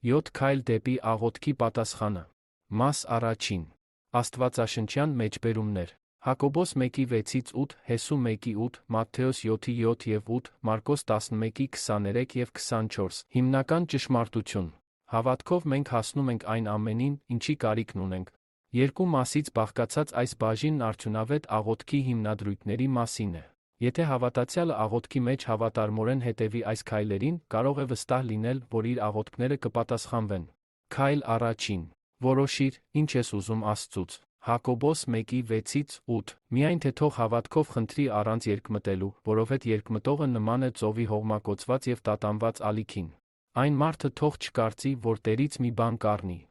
7 քայլ դեպի աղոթքի պատասխանը։ Մաս առաջին։ Աստվածաշնչյան մեջբերումներ։ Հակոբոս 1:6-8, Հեսու 1:8, Մատթեոս 7:7 և 8, Մարկոս 11:23 և 24։ Հիմնական ճշմարտություն։ Հավատքով մենք հասնում ենք այն ամենին, ինչի կարիքն ունենք։ Երկու մասից բաղկացած այս բաժինն արդյունավետ աղոթքի հիմնադրույթների մասին է։ Եթե հավատացյալը աղոթքի մեջ հավատարմորեն հետևի այս քայլերին, կարող է վստահ լինել, որ իր աղոթքները կպատասխանվեն։ Քայլ առաջին։ Որոշիր, ինչ ես ուզում Աստծուց։ Հակոբոս 1:6-8 Միայն թե թող հավատքով խնդրի առանց երկմտելու, որովհետև երկմտողը նման է ծովի հողմակոծված և տատանված ալիքին։ Այն մարդը թող չկարծի, որ Տերից մի բան կառնի։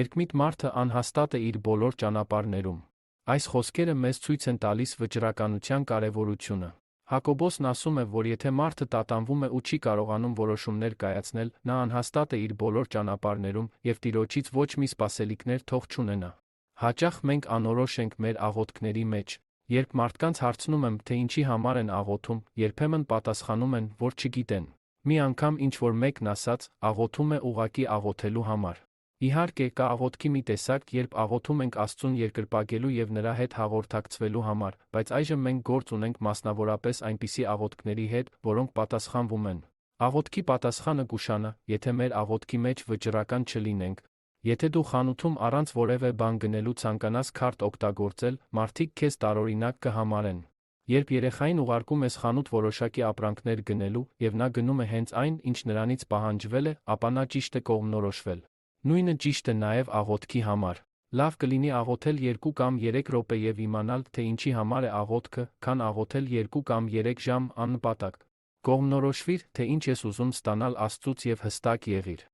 Երկմիտ մարդը անհաստատ է իր բոլոր ճանապարհներում։ Այս խոսքերը մեզ ցույց են տալիս վճռականության կարևորությունը։ Հակոբոսն ասում է, որ եթե մարդը տատանվում է ու չի կարողանում որոշումներ կայացնել, նա անհաստատ է իր բոլոր ճանապարհներում և Տիրոջից ոչ մի սպասելիքներ թող չունենա։ Հաճախ մենք անորոշ ենք մեր աղոթքների մեջ։ Երբ մարդկանց հարցնում եմ, թե ինչի համար են աղոթում, երբեմն պատասխանում են, որ չգիտեն։ Մի անգամ ինչ-որ մեկն ասաց, աղոթում է ուղղակի աղոթելու համար։ Իհարկե, կա աղոթքի մի տեսակ, երբ աղոթում ենք Աստծուն երկրպագելու և նրա հետ հաղորդակցվելու համար, բայց այժմ մենք գործ ունենք մասնավորապես այնպիսի աղոթքների հետ, որոնք պատասխանվում են։ Աղոթքի պատասխանը կուշանա, եթե մեր աղոթքի մեջ վճռական չլինենք։ Եթե դու խանութում առանց որևէ բան գնելու ցանկանաս քարտ օգտագործել, մարդիկ քեզ տարօրինակ կհամարեն։ Երբ երեխային ուղարկում ես խանութ որոշակի ապրանքներ գնելու, և նա գնում է հենց այն, ինչ նրանից պահանջվել է, ապա նա ճիշտ է կողմնորոշվել։ Նույնը ճիշտ է նաև աղոթքի համար։ Լավ կլինի աղոթել 2 կամ 3 րոպե և իմանալ, թե ինչի համար է աղոթքը, քան աղոթել 2 կամ 3 ժամ աննպատակ։ Կողմնորոշվիր, թե ինչ ես ուզում ստանալ Աստծուց և հստակ եղիր։